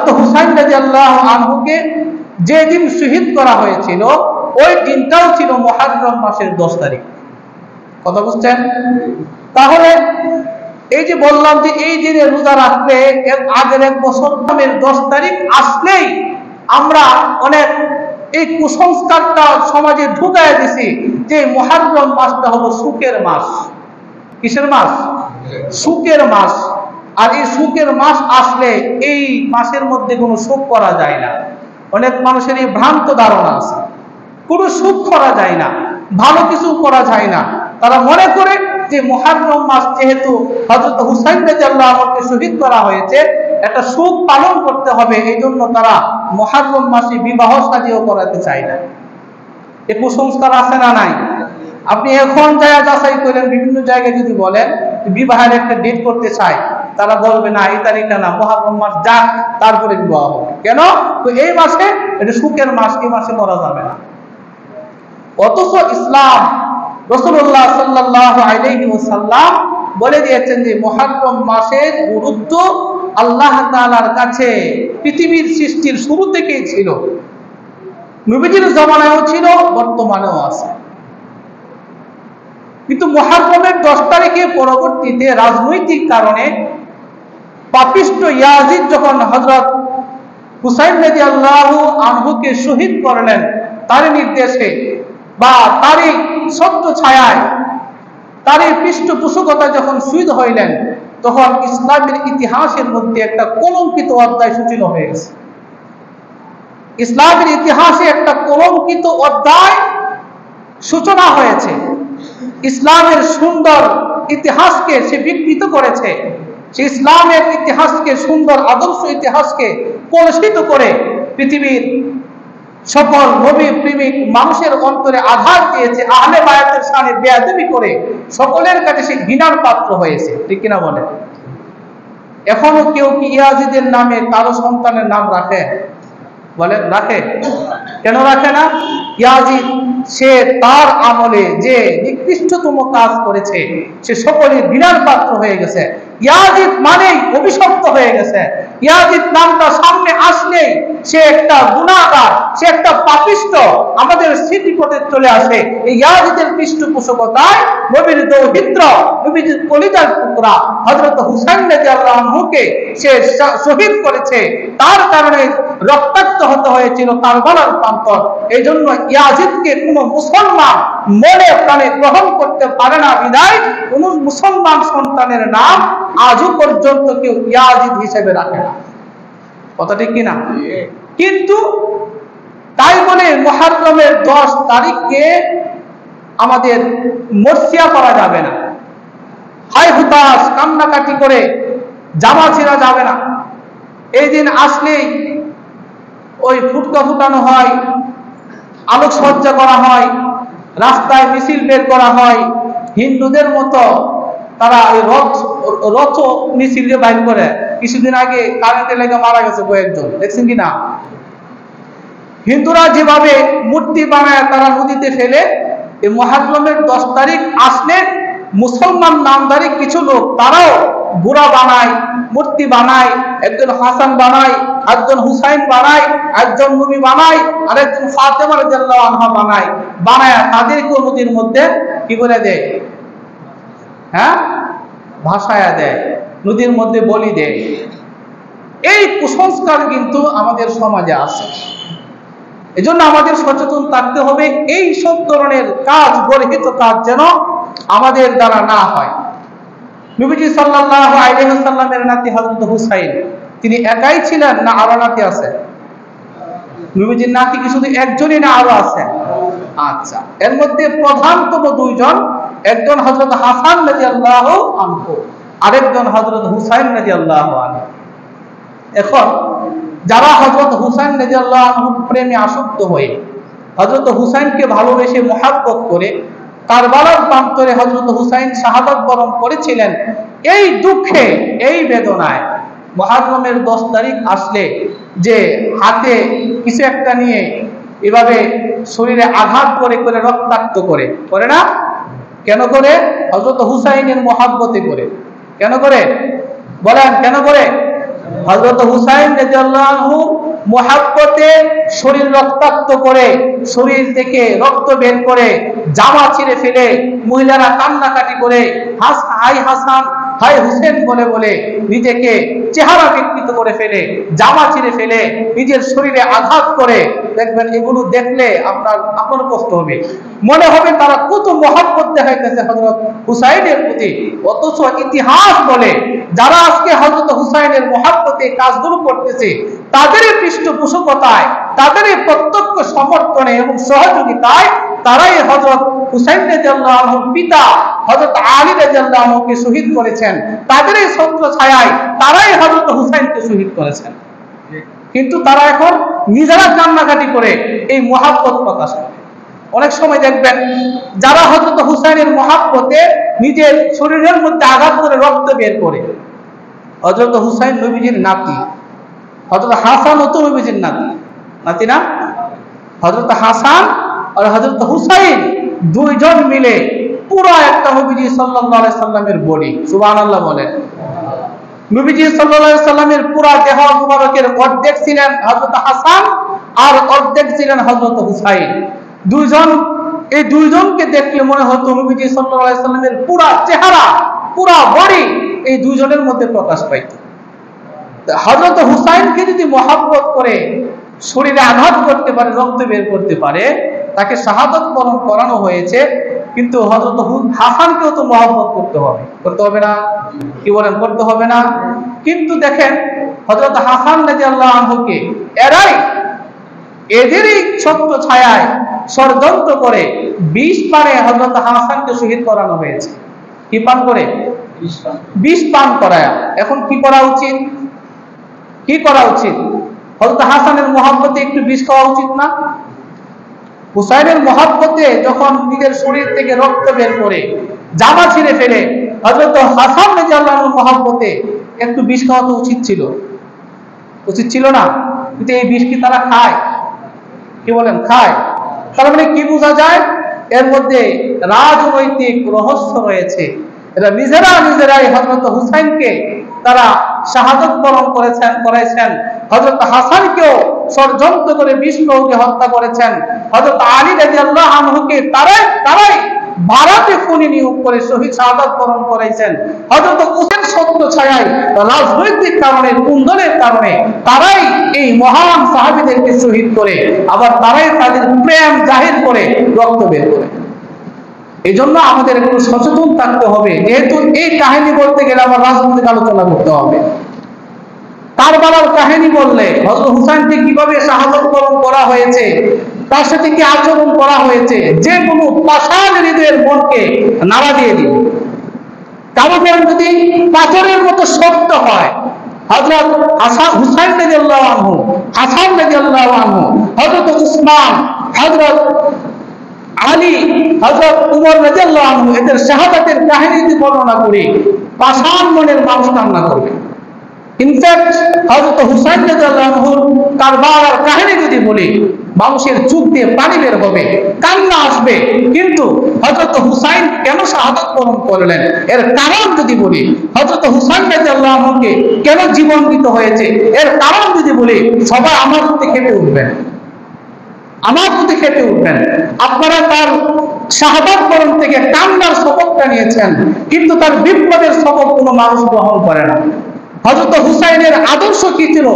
হযরত হুসাইন রাদিয়াল্লাহু আনহুকে যেদিন শহীদ করা হয়েছিল ওই দিনটাও ছিল মুহররম মাসের 10 তারিখ। কথা বুঝছেন? তাহলে এই যে বললাম যে এই দিনে রোজা রাখলে এর আগের এক বছর 10 তারিখ আসলেই আমরা অনেক এই কুসংস্কারটা সমাজে ঢুকায় দিছি যে মুহররম মাসটা হলো সুখের মাস। কিসের মাস? সুখের মাস। আর এই সুখের মাস আসলে এই মাসের মধ্যে কোনো সুখ করা যায় না। অনেক মানুষের এই ভ্রান্ত ধারণা আছে, কোনো সুখ করা যায় না, ভালো কিছু করা যায় না। তারা মনে করে যে মুহররম মাস যেহেতু হযরত হুসাইন রাদিয়াল্লাহু আনহুকে শহীদ করা হয়েছে, একটা সুখ পালন করতে হবে, এই জন্য তারা মুহররম মাসে বিবাহ শাদীও করাতে চায় না। এই কুসংস্কার আছে না নাই? আপনি এখন যাচাই করেন, বিভিন্ন জায়গায় যদি বলেন বিবাহের একটা ডেট করতে চাই, তারা বলবে না এই তারিখটা না, মুহররম মাস যাক তারপরে বিবাহ হবে। কেন? তো এই মাসে এটা সুখের মাস, এই মাসে করা যাবে না। অথচ ইসলাম রাসূলুল্লাহ সাল্লাল্লাহু আলাইহি ওয়াসাল্লাম বলে দিয়েছেন যে মুহররম মাসের গুরুত্ব আল্লাহ তাআলার কাছে পৃথিবীর সৃষ্টির শুরু থেকেই ছিল, নবীজির জামানায়ও ছিল, বর্তমানেও আছে। কিন্তু মুহররমের 10 তারিখে পরবর্তীতে রাজনৈতিক কারণে পাপিষ্ট ইয়াজিদ যখন হযরত হুসাইন রাদিয়াল্লাহু আনহুকে শহীদ করলেন তার নির্দেশে বা তারই ছত্র ছায়ায়, তারই পৃষ্ঠপোষকতায় যখন শহীদ হইলেন, তখন ইসলামের ইতিহাসের মধ্যে একটা কলঙ্কিত অধ্যায় সূচনা হয়ে গেছে। ইসলামের ইতিহাসে একটা কলঙ্কিত অধ্যায় সূচনা হয়েছে। ইসলামের সুন্দর ইতিহাসকে সে বিকৃত করেছে। সে ইসলামের ইতিহাসকে, সুন্দর আদর্শ ইতিহাসকে কলুষিত করে পৃথিবীর সকল নবী প্রেমিক মানুষের অন্তরে আঘাত দিয়েছে। আহলে বায়াতের শানে বেয়াদবি করে সকলের কাছে সে ঘৃণার পাত্র হয়েছে। ঠিক কিনা বলেন? এখনো কেউ কি ইয়াজিদের নামে কারো সন্তানের নাম রাখে? বলেন, রাখে? কেন রাখে না? ইয়াজিদ সে তার আমলে যে নিকৃষ্টতম কাজ করেছে, সে সকলের ঘৃণার পাত্র হয়ে গেছে। ইয়াজিদ মানেই অভিশপ্ত হয়ে গেছে। ইয়াজিদ নামটা সামনে আসলেই সে একটা গুনাহগার, সে একটা পাপিষ্ট আমাদের স্মৃতিপটে চলে আসে। এই ইয়াজিদের পৃষ্ঠপোষকতায় নবীর দৌহিত্র, নবীর কলিজার টুকরা হযরত হুসাইন রাদিয়াল্লাহু আনহুকে সে শহীদ করেছে। তার কারণে রক্তাক্ত হতে হয়েছিল কারবালার প্রান্তর। এই জন্য ইয়াজিদকে কোনো মুসলমান মনে প্রাণে গ্রহণ করতে পারে না বিধায় কোন মুসলমান সন্তানের নাম আজও পর্যন্ত কেউ ইয়াজিদ হিসেবে রাখে না। কথা ঠিক কিনা? কিন্তু তাই বলে মুহররমের 10 তারিখকে আমাদের মরসিয়া করা যাবে না, হাই হুতাশ কান্নাকাটি করে জামা ছিঁড়া যাবে না। এই দিন আসলেই ওই ফুটকা ফুটানো হয়, আলোকসজ্জা করা হয়, রাস্তায় মিছিল বের করা হয়। হিন্দুদের মতো তারা ওই রথ মিছিল বাইর করে। কিছুদিন আগে কারেন্টে লেগে মারা গেছে কয়েকজন, দেখছেন কিনা? হিন্দুরা যেভাবে মূর্তি বানায় তারা নদীতে ফেলে, এই মুহররমের 10 তারিখ আসলে মুসলমান নামধারী কিছু লোক তারাও ঘোড়া বানায়, মূর্তি বানায়, একজন হাসান বানায়, একজন হুসাইন বানায়, একজন নবী বানায়, আর একজন ফাতেমা রাদিয়াল্লাহু আনহা বানায়। বানায় তাদেরকে নদীর মধ্যে কি করে দেয়? হ্যাঁ, ভাসায়া দেয়, নদীর মধ্যে বলি দেয়। এই কুসংস্কার কিন্তু আমাদের সমাজে আছে। এজন্য আমাদের সচেতন থাকতে হবে, এই সব ধরনের কাজ, গর্হিত কাজ যেন আমাদের দ্বারা না হয়। নবীজি সাল্লাল্লাহু আলাইহি ওয়াসাল্লামের নাতি হযরত হুসাইন, তিনি একাই ছিলেন না আরো নাতি আছে? নবীজির নাতি কি শুধু একজনই না আরো আছে? আচ্ছা, এর মধ্যে প্রধানতম দুইজন, একজন হযরত হাসান রাদিয়াল্লাহু আনহু, আরেকজন হযরত হুসাইন রাদিয়াল্লাহু আনহু। এখন যারা হযরত হুসাইন রাদিয়াল্লাহু আনহুর প্রেমে আসক্ত হয়ে হযরত হুসাইনকে ভালোবেসে মুহাব্বত করে কারবালার প্রান্তরে হযরত হুসাইন শাহাদাত বরণ করেছিলেন, এই দুঃখে, এই বেদনায় মুহররমের 10 তারিখ আসলে যে হাতে কিছু একটা নিয়ে এভাবে শরীরে আঘাত করে করে রক্তাক্ত করে না? কেন করে? হযরত হুসাইনের মুহাব্বতে করে। কেন করে বলেন? কেন করে? হযরত হুসাইন রাদিয়াল্লাহু আনহু মুহাব্বতে শরীর রক্তাক্ত করে, শরীর থেকে রক্ত বের করে, জামা ছিঁড়ে ফেলে, মহিলারা কান্নাকাটি করে হাই হাসান হাই হুসেন বলে বলে নিজেকে চেহারা বিকৃত করে ফেলে, জামা ছিঁড়ে ফেলে, নিজের শরীরে আঘাত করে। দেখবেন এগুলো দেখলে আপনার কষ্ট হবে, মনে হবে তারা কত মহব্বত দেখাইতেছে হযরত হুসাইনের প্রতি। অথচ ইতিহাস বলে যারা আজকে হযরত হুসাইনের মহব্বতে কাজগুলো করতেছে, তাদের পৃষ্ঠপোষকতায়, তাদের প্রত্যক্ষ সমর্থনে এবং সহযোগিতায় তারাই হযরত হুসাইন রাদিয়াল্লাহু আনহুর পিতা হযরত আলী রাদিয়াল্লাহু আনহুকে শহীদ করেছেন, তাদের এই ছত্র ছায়ায় তারাই হযরত হুসাইনকে শহীদ করেছেন। কিন্তু তারা এখন নিজেরা কান্নাকাটি করে এই মহব্বত প্রকাশ করে। অনেক সময় দেখবেন যারা হযরত হুসাইনের মহব্বতে নিজের শরীরের মধ্যে আঘাত করে রক্ত বের করে। হযরত হুসাইন নবীজির নাতি, হযরত হাসান ও তো নবীজির নাতি না? হযরত হাসান আর হযরত হুসাইন দুইজন মিলে পুরো একটা নবীজি সাল্লাল্লাহু আলাইহি সাল্লামের বডি, সুবহানাল্লাহ বলেন। নবীজি সাল্লাল্লাহু আলাইহি সাল্লামের পুরো দেহ মুবারকের অর্ধেক ছিলেন হযরত হাসান আর অর্ধেক ছিলেন হযরত হুসাইন। এই দুইজনকে দেখলে মনে হতো নবীজি সাল্লাল্লাহু আলাইহি সাল্লামের পুরো চেহারা, পুরো বডি এই দুইজনের মধ্যে প্রকাশ পাইত। হযরত হুসাইনকে যদি মহব্বত করে শরীরে আঘাত করতে পারে, রক্ত বের করতে পারে, তাকে শাহাদাত বরণ করানো হয়েছে। কিন্তু হযরত হাসানকেও তো মহব্বত করতে হবে না? কি বলেন, করতে হবে না? কিন্তু দেখেন হযরত হাসান রাদিয়াল্লাহু আনহুকে এদেরই ছত্র ছায়ায় ষড়যন্ত্র করে 20 পানে হযরত হাসানকে শহীদ করানো হয়েছে। কি পান করে? 20 পান করায়া। এখন কি করা উচিত? হযরত হাসানের মহব্বতে একটু বিষ খাওয়া উচিত না? হুসাইনের মহব্বতে যখন নিজের শরীর থেকে রক্ত বের করে, জামা ছিঁড়ে ফেলে, হযরত হাসান রাদিয়াল্লাহু আনহুর মহব্বতে একটু বিষ খাওয়া তো উচিত ছিল না? কিন্তু এই বিষ কি তারা খায়? কি বলেন, খায়? তার মানে কি বোঝা যায়? এর মধ্যে রাজনৈতিক রহস্য রয়েছে। এরা নিজেরাই হযরত হুসাইনকে তারা শাহাদাত বরণ করেছেন। হযরত হাসানকেও ষড়যন্ত্র করে বিষ প্রয়োগে হত্যা করেছেন। হযরত আলী রাদিয়াল্লাহু আনহুকে তারাই ভারতে খুনি নিয়োগ করে শহীদ শাহাদাত বরণ করেছেন। হযরত হুসাইন সত্য ছায়ায় রাজনৈতিক কারণে, কুন্দলের কারণে তারাই এই মহান সাহাবীদেরকে শহীদ করে, আবার তারাই তাদের প্রেম জাহির করে রক্ত বের করে। এই জন্য আমাদের একটু সচেতন থাকতে হবে। যেহেতু এই কাহিনী বলতে গেলে আমার রাজনৈতিক আলোচনা করতে হবে। কারবালার কাহিনী বললে হযরত হুসাইনকে কিভাবে শাহাদাত বরণ করা হয়েছে, তার সাথে কি আচরণ করা হয়েছে, যে কোনো পাষাণ হৃদয়ের মনকে নাড়া দিয়ে দিবে। কারণ যদি পাথরের মতো শক্ত হয়, হযরত হুসাইন রাদিয়াল্লাহু আনহু, হাসান রাদিয়াল্লাহু আনহু, হযরত উসমান, হযরত আলী, হযরত উমর রাদিয়াল্লাহু আনহু, এদের শাহাদাতের কাহিনী যদি বর্ণনা করি, পাষাণ মনের মানুষ কান্না করবে। ইনফ্যাক্ট হযরত হুসাইন রাদিয়াল্লাহু আনহুর কারবালার কাহিনী যদি বলি, মানুষের চোখ দিয়ে পানি বের হবে, কান্না আসবে। কিন্তু হযরত হুসাইন কেন শাহাদাত বরণ করলেন, এর কারণ যদি বলি, হযরত হুসাইন রাদিয়াল্লাহু আনহুকে কেন জীবন দিতে হয়েছে, এর কারণ যদি বলি, সবাই আমার প্রতি খেপে উঠবেন। আপনারা তার শাহাদাত বরণ থেকে কান্নার শপথটা নিয়েছেন, কিন্তু তার বিপ্লবের শপথ কোনো মানুষ গ্রহণ করে না। হযরত হুসাইনের আদর্শ কি ছিল,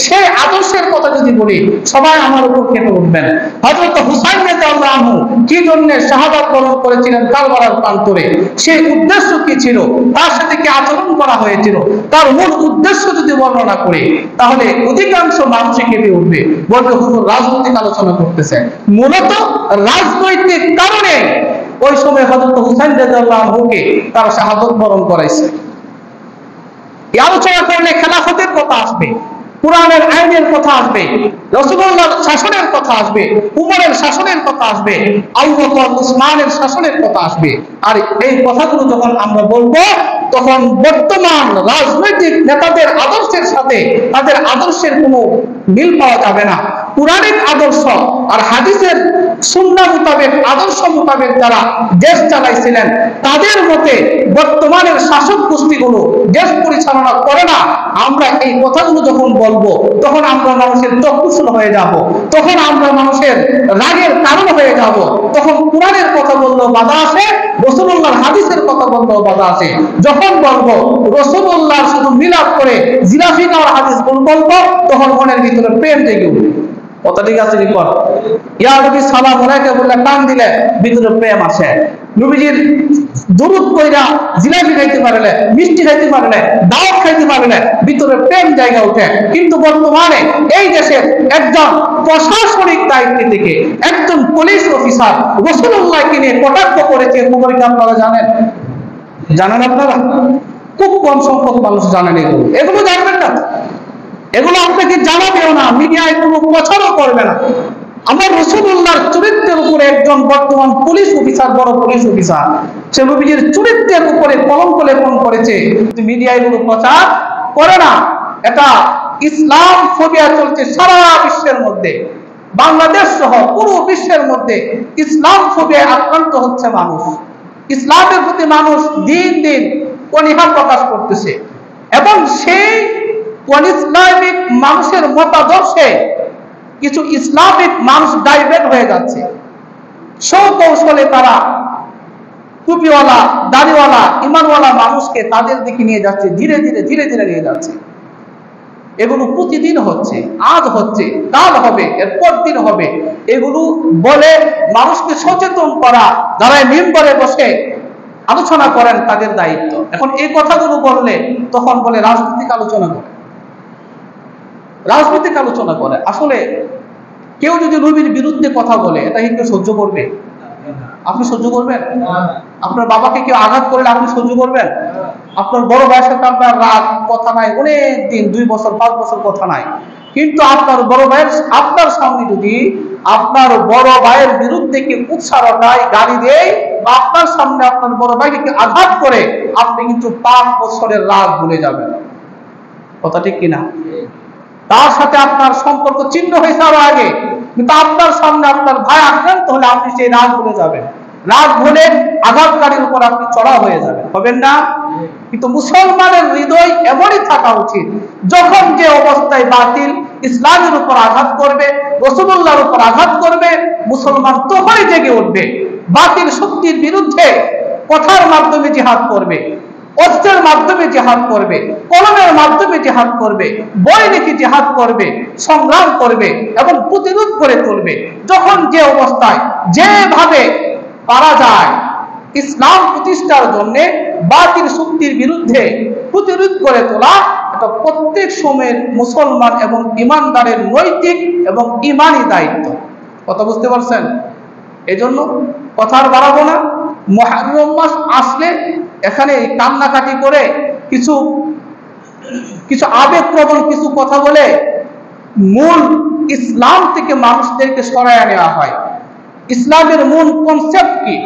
সেই আদর্শের কথা যদি বলি, সবাই আমার উপর খেপে উঠবেন। হযরত হুসাইন রাদিয়াল্লাহু আনহু কি জন্য শাহাদাত বরণ করেছিলেন কারবালার প্রান্তরে, সেই উদ্দেশ্য কি ছিল, তার সাথে কি আচরণ করা হয়েছিল, তার মূল উদ্দেশ্য যদি বর্ণনা করি, তাহলে অধিকাংশ মানুষ খেপে উঠবে, বলবে হুজুর রাজনৈতিক আলোচনা করতেছে। মূলত রাজনৈতিক কারণে ওই সময় হযরত হুসাইন রাদিয়াল্লাহু আনহুকে তারা শাহাদাত বরণ করাইছে। এই আলোচনা করলে খেলাফতের কথা আসবে, কুরআনের আইনের কথা আসবে, রাসূলুল্লাহর শাসনের কথা আসবে, উমরের শাসনের কথা আসবে, আবু বকর উসমানের শাসনের কথা আসবে। আর এই কথাগুলো যখন আমরা বলবো, তখন বর্তমান রাজনৈতিক নেতাদের আদর্শের সাথে তাদের আদর্শের কোনো মিল পাওয়া যাবে না। পুরাণিক আদর্শ আর হাদিসের সুন্নাহ মোতাবেক আদর্শ মোতাবেক যারা দেশ চালাইছিলেন তাদের মতে বর্তমানের শাসক গোষ্ঠীগুলো দেশ পরিচালনা করে না। আমরা এই কথাগুলো যখন বলবো তখন আমরা মানুষের চক্ষুশূল হয়ে যাব, তখন আমরা মানুষের রাগের কারণ হয়ে যাব। তখন কোরআনের কথা বললেও বাধা আসে, রাসূলুল্লাহর হাদিসের কথা বললেও বাধা আসে। যখন বলবো রাসূলুল্লাহর শুধু মিলাদ করে জিলাফি খাওয়ার হাদিস বলবো তখন মনের ভিতরে প্রেম জেগে উঠবে। কথা ঠিক আছে কি পর ইয়া নবী সালাম আলাইহি বললে টান দিলে ভিতরে প্রেম আসে। নবীজির দুরূদ কইরা জিলাপি খাইতে পারলে, মিষ্টি খাইতে পারলে, দাওয়াত খাইতে পারলে ভিতরে প্রেম জায়গা ওঠে। কিন্তু বর্তমানে এই দেশের একজন প্রশাসনিক দায়িত্ব থেকে একজন পুলিশ অফিসার রাসূলুল্লাহকে নিয়ে কটাক্ষ করেছে, খবরটি আপনারা জানেন? জানেন আপনারা? খুব কম সংখ্যক মানুষ জানেন এগুলো জানবেন না, এগুলো আপনাকে জানাবেও না, মিডিয়ায় কোনো প্রচারও করবে না। আমার রাসূলুল্লাহর চরিত্রের উপরে একজন বর্তমান পুলিশ অফিসার, বড় পুলিশ অফিসার, সে নবীজির চরিত্রের উপরে কলঙ্ক লেপন করেছে, মিডিয়ায় কোনো প্রচার করে না। এটা ইসলাম ফোবিয়া চলছে সারা বিশ্বের মধ্যে, বাংলাদেশ সহ পুরো বিশ্বের মধ্যে ইসলাম ফোবিয়ায় আক্রান্ত হচ্ছে মানুষ। ইসলামের প্রতি মানুষ দিন দিন অনীহা প্রকাশ করতেছে এবং সেই ইসলামিক মানুষের মতাদর্শে কিছু ইসলামিক মানুষ ডাইভার্ট হয়ে যাচ্ছে। সৌকৌশলে তারা টুপিওয়ালা, দাড়িওয়ালা, ইমানওয়ালা মানুষকে তাদের দিকে নিয়ে যাচ্ছে, ধীরে ধীরে ধীরে ধীরে নিয়ে যাচ্ছে। এগুলো প্রতিদিন হচ্ছে, আজ হচ্ছে, কাল হবে, এরপর দিন হবে। এগুলো বলে মানুষকে সচেতন করা, যারা মিম্বরে বসে আলোচনা করেন তাদের দায়িত্ব। এখন এই কথাগুলো বললে তখন বলে রাজনৈতিক আলোচনা করে, রাজনৈতিক আলোচনা করে। আসলে কেউ যদি নবীর বিরুদ্ধে কথা বলে এটা কি কেউ সহ্য করবে? আপনি সহ্য করবেন? আপনার বাবাকে কেউ আঘাত করলে আপনি সহ্য করবেন? আপনার বড় ভাইয়ের সাথে আপনার রাগ কথা নাই, অনেক দিন, 2 বছর 5 বছর কথা নাই, কিন্তু আপনার বড় ভাইয়ের আপনার সামনে যদি আপনার বড় ভাইয়ের বিরুদ্ধে কেউ উৎসাহটায় গালি দেয় বা আপনার সামনে আপনার বড় ভাইকে কেউ আঘাত করে, আপনি কিন্তু 5 বছরের রাগ ভুলে যাবেন। কথা ঠিক কিনা? তার সাথে আপনার সম্পর্ক ছিন্ন হয়েছে আরো আগে, কিন্তু আপনার সামনে আপনার ভাই আক্রান্ত হলে আপনি সেই রাগ ভুলে যাবেন, রাগ ভুলে আঘাতকারীর উপর আপনি চড়া হয়ে যাবেন, হবেন না? কিন্তু মুসলমানের হৃদয় এমনই থাকা উচিত, যখন যে অবস্থায় বাতিল ইসলামের উপর আঘাত করবে, রাসূলুল্লাহর উপর আঘাত করবে, মুসলমান তখনই জেগে উঠবে, বাতিল শক্তির বিরুদ্ধে কথার মাধ্যমে জিহাদ করবে, অস্ত্রের মাধ্যমে জিহাদ করবে, কলমের মাধ্যমে জিহাদ করবে, বই লিখে জিহাদ করবে, সংগ্রাম করবে এবং প্রতিরোধ করে তুলবে। যখন যে অবস্থায় যেভাবে পারা যায় ইসলাম প্রতিষ্ঠার জন্য বাতিল শক্তির বিরুদ্ধে প্রতিরোধ করে তোলা, এটা প্রত্যেক সময়ের মুসলমান এবং ইমানদারের নৈতিক এবং ইমানি দায়িত্ব। কথা বুঝতে পারছেন? এজন্য কথা আর বাড়াবো না। মুহররম মাস আসলে এখানে কান্নাকাটি করে কিছু আবেগপ্রবণ কিছু কথা বলে মূল ইসলাম থেকে মানুষদেরকে সরায় নেওয়া হয়। ইসলামের মূল কনসেপ্ট কি,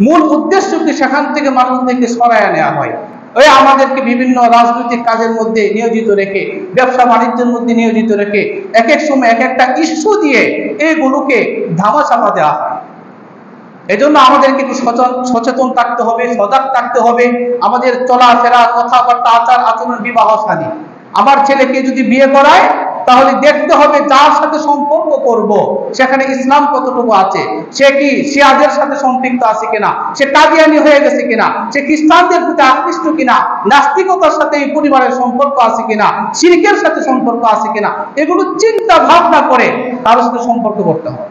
মূল উদ্দেশ্য কি, সেখান থেকে মানুষদেরকে সরায় নেওয়া হয়। ওই আমাদেরকে বিভিন্ন রাজনৈতিক কাজের মধ্যে নিয়োজিত রেখে, ব্যবসা বাণিজ্যের মধ্যে নিয়োজিত রেখে এক এক সময় এক একটা ইস্যু দিয়ে এইগুলোকে ধামাচাপা দেওয়া হয়। এজন্য আমাদেরকে একটু সচেতন থাকতে হবে, সজাগ থাকতে হবে। আমাদের চলাফেরা, কথাবার্তা, আচার আচরণ, বিবাহ শাদী, আমার ছেলেকে যদি বিয়ে করায় তাহলে দেখতে হবে যার সাথে সম্পর্ক করব সেখানে ইসলাম কতটুকু আছে, সে কি শিয়াদের সাথে সম্পৃক্ত আছে কিনা, সে কাদিয়ানি হয়ে গেছে কিনা, সে খ্রিস্টানদের প্রতি আকৃষ্ট কিনা, নাস্তিকতার সাথে এই পরিবারের সম্পর্ক আছে কিনা, শিরকের সাথে সম্পর্ক আছে কিনা, এগুলো চিন্তা ভাবনা করে তার সাথে সম্পর্ক করতে হবে।